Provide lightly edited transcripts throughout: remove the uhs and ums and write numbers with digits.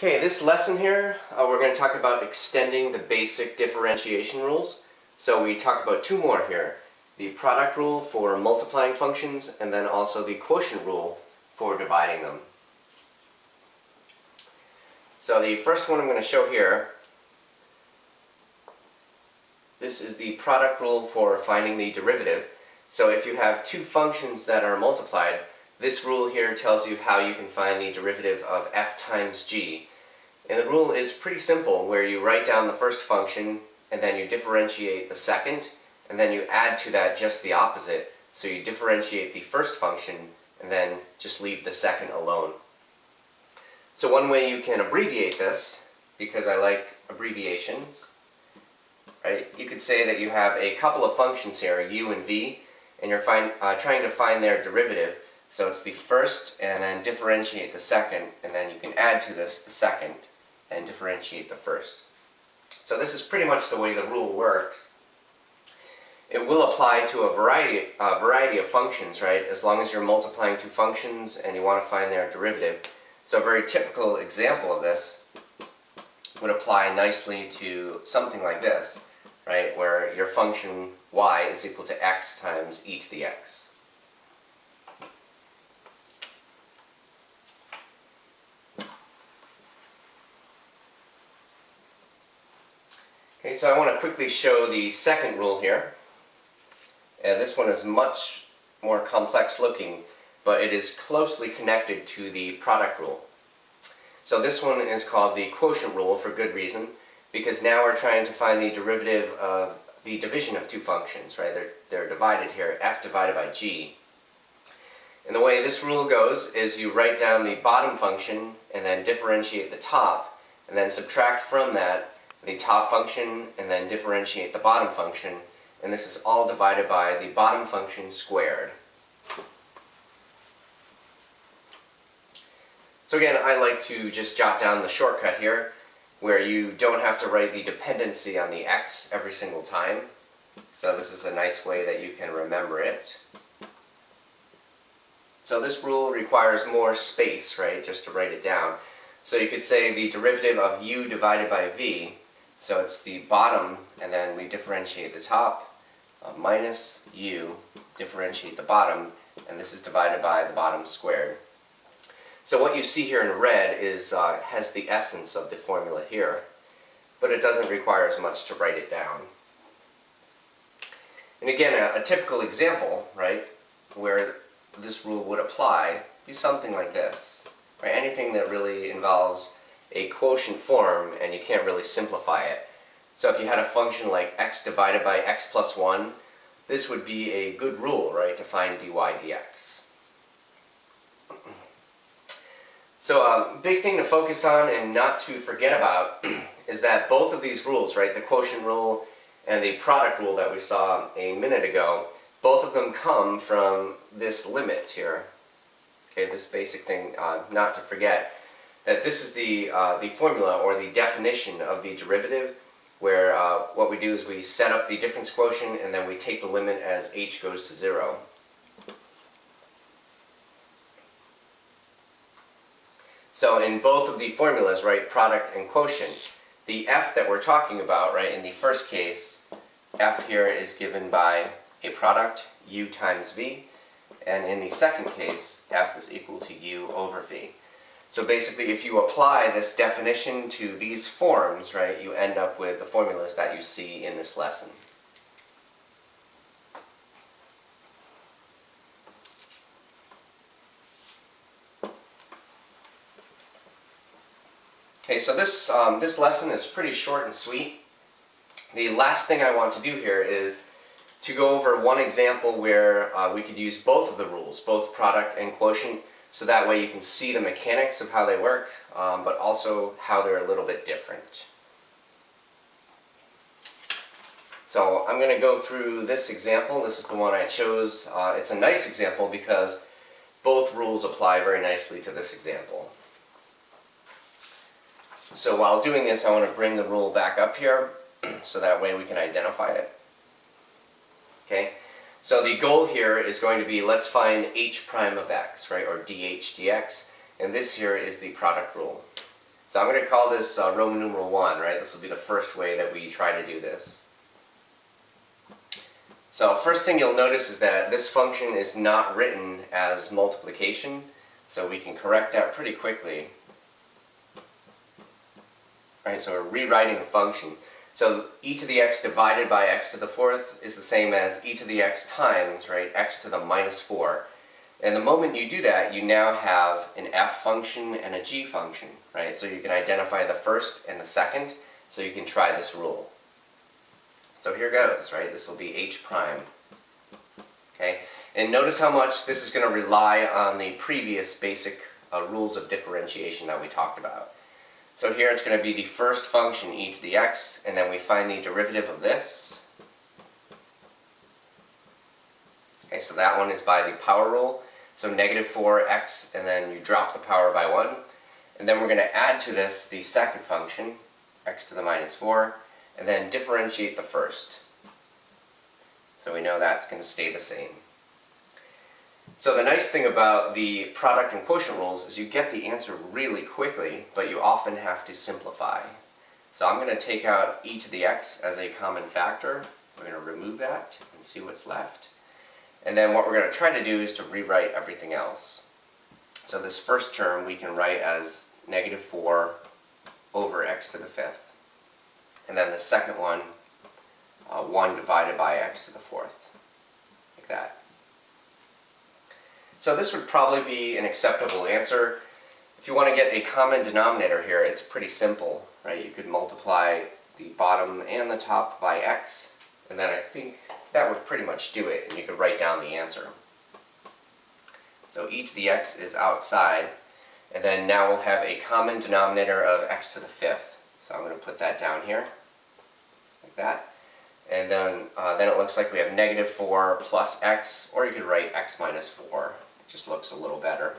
Okay, this lesson here, we're going to talk about extending the basic differentiation rules. So we talked about two more here. The product rule for multiplying functions, and then also the quotient rule for dividing them. So the first one I'm going to show here, this is the product rule for finding the derivative. So if you have two functions that are multiplied, this rule here tells you how you can find the derivative of f times g. And the rule is pretty simple, where you write down the first function, and then you differentiate the second, and then you add to that just the opposite. So you differentiate the first function, and then just leave the second alone. So one way you can abbreviate this, because I like abbreviations, right? You could say that you have a couple of functions here, u and v, and you're trying to find their derivative. So it's the first, and then differentiate the second, and then you can add to this the second, and differentiate the first. So this is pretty much the way the rule works. It will apply to a variety of functions, right? As long as you're multiplying two functions and you want to find their derivative. So a very typical example of this would apply nicely to something like this, right? Where your function y is equal to x times e to the x. Okay, so I want to quickly show the second rule here. And this one is much more complex looking, but it is closely connected to the product rule. So this one is called the quotient rule for good reason, because now we're trying to find the derivative of the division of two functions, right? They're divided here, f divided by g. And the way this rule goes is you write down the bottom function and then differentiate the top, and then subtract from that the top function, and then differentiate the bottom function, and this is all divided by the bottom function squared. So again, I like to just jot down the shortcut here, where you don't have to write the dependency on the x every single time. So this is a nice way that you can remember it. So this rule requires more space, right, just to write it down. So you could say the derivative of u divided by v. So it's the bottom, and then we differentiate the top, minus u, differentiate the bottom, and this is divided by the bottom squared. So what you see here in red is has the essence of the formula here, but it doesn't require as much to write it down. And again, a typical example, right, where this rule would apply would be something like this, right? Anything that really involves a quotient form and you can't really simplify it. So if you had a function like x divided by x plus 1, this would be a good rule, right, to find dy dx. So big thing to focus on and not to forget about is that both of these rules, right, the quotient rule and the product rule that we saw a minute ago, both of them come from this limit here. Okay, this basic thing not to forget. That this is the formula or the definition of the derivative, where what we do is we set up the difference quotient and then we take the limit as h goes to 0. So in both of the formulas, right, product and quotient, the f that we're talking about, right, in the first case, f here is given by a product, u times v, and in the second case, f is equal to u over v. So basically, if you apply this definition to these forms, right, you end up with the formulas that you see in this lesson. Okay, so this lesson is pretty short and sweet. The last thing I want to do here is to go over one example where we could use both of the rules, both product and quotient, so that way you can see the mechanics of how they work, but also how they're a little bit different. So I'm going to go through this example. This is the one I chose. It's a nice example because both rules apply very nicely to this example. So while doing this, I want to bring the rule back up here, so that way we can identify it. Okay? So the goal here is going to be, let's find h prime of x, right, or dh dx, and this here is the product rule. So I'm going to call this Roman numeral 1, right? This will be the first way that we try to do this. So first thing you'll notice is that this function is not written as multiplication, so we can correct that pretty quickly. Right, so we're rewriting the function. So e to the x divided by x to the fourth is the same as e to the x times, right, x to the minus 4. And the moment you do that, you now have an f function and a g function, right? So you can identify the first and the second, so you can try this rule. So here goes, right? This will be h prime. Okay? And notice how much this is going to rely on the previous basic rules of differentiation that we talked about. So here it's going to be the first function, e to the x, and then we find the derivative of this. Okay, so that one is by the power rule. So negative 4x, and then you drop the power by 1. And then we're going to add to this the second function, x to the minus 4, and then differentiate the first. So we know that's going to stay the same. So the nice thing about the product and quotient rules is you get the answer really quickly, but you often have to simplify. So I'm going to take out e to the x as a common factor. We're going to remove that and see what's left. And then what we're going to try to do is to rewrite everything else. So this first term we can write as negative 4 over x to the fifth. And then the second one, 1 divided by x to the fourth, like that. So this would probably be an acceptable answer. If you want to get a common denominator here, it's pretty simple, right? You could multiply the bottom and the top by x, and then I think that would pretty much do it, and you could write down the answer. So e to the x is outside, and then now we'll have a common denominator of x to the fifth. So I'm going to put that down here, like that. And then it looks like we have negative 4 plus x, or you could write x minus 4. It just looks a little better,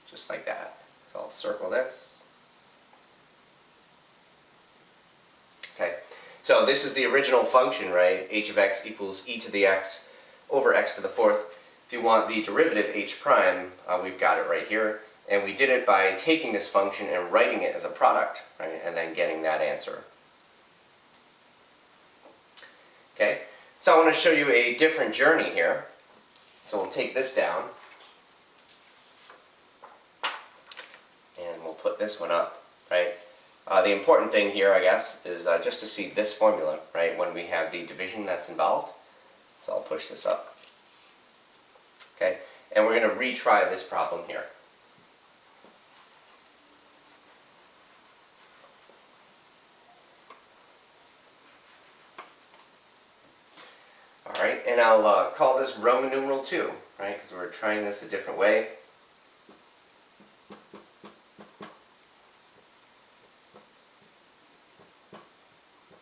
just like that. So I'll circle this. Okay, so this is the original function, right? H of x equals e to the x over x to the fourth. If you want the derivative h prime, we've got it right here. And we did it by taking this function and writing it as a product, right? And then getting that answer. Okay, so I want to show you a different journey here. So we'll take this down, and we'll put this one up, right? The important thing here, I guess, is just to see this formula, right, when we have the division that's involved. So I'll push this up. Okay, and we're going to retry this problem here. Alright, and I'll call this Roman numeral 2, right, because we're trying this a different way.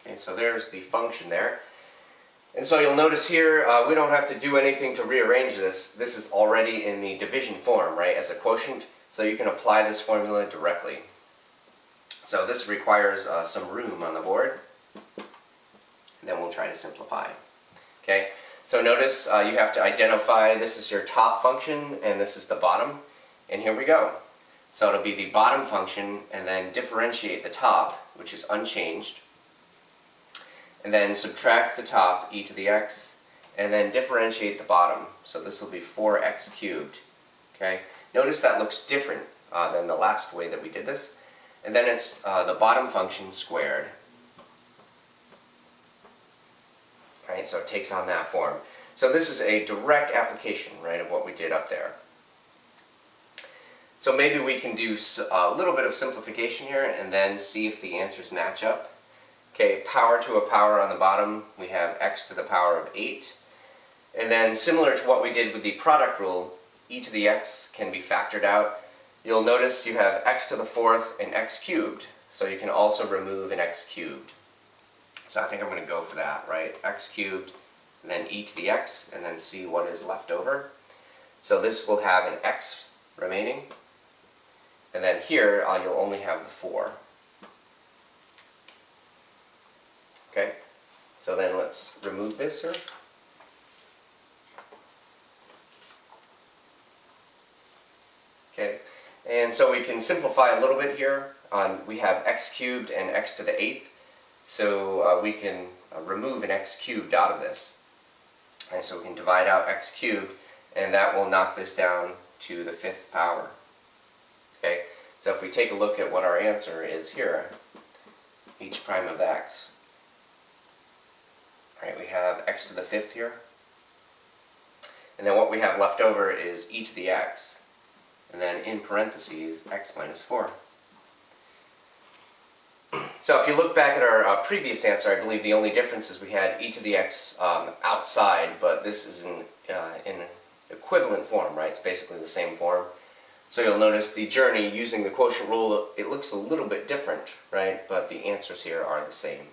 Okay, so there's the function there. And so you'll notice here, we don't have to do anything to rearrange this. This is already in the division form, right, as a quotient, so you can apply this formula directly. So this requires some room on the board, and then we'll try to simplify. Okay, so notice you have to identify this is your top function and this is the bottom, and here we go. So it'll be the bottom function and then differentiate the top, which is unchanged, and then subtract the top, e to the x, and then differentiate the bottom. So this will be 4x cubed. Okay, notice that looks different than the last way that we did this, and then it's the bottom function squared. Right, so it takes on that form. So this is a direct application, right, of what we did up there. So maybe we can do a little bit of simplification here and then see if the answers match up. Okay, power to a power on the bottom, we have x to the power of 8. And then similar to what we did with the product rule, e to the x can be factored out. You'll notice you have x to the fourth and x cubed, so you can also remove an x cubed. So I think I'm going to go for that, right? X cubed, and then e to the x, and then see what is left over. So this will have an x remaining, and then here you'll only have the 4. Okay, so then let's remove this here. Okay, And so we can simplify a little bit here. We have x cubed and x to the 8th. So we can remove an x cubed out of this. And so we can divide out x cubed, and that will knock this down to the 5th power. Okay? So if we take a look at what our answer is here, h prime of x. Alright, we have x to the 5th here. And then what we have left over is e to the x. And then in parentheses, x minus 4. So if you look back at our previous answer, I believe the only difference is we had e to the x outside, but this is in an equivalent form, right? It's basically the same form. So you'll notice the journey using the quotient rule, it looks a little bit different, right? But the answers here are the same.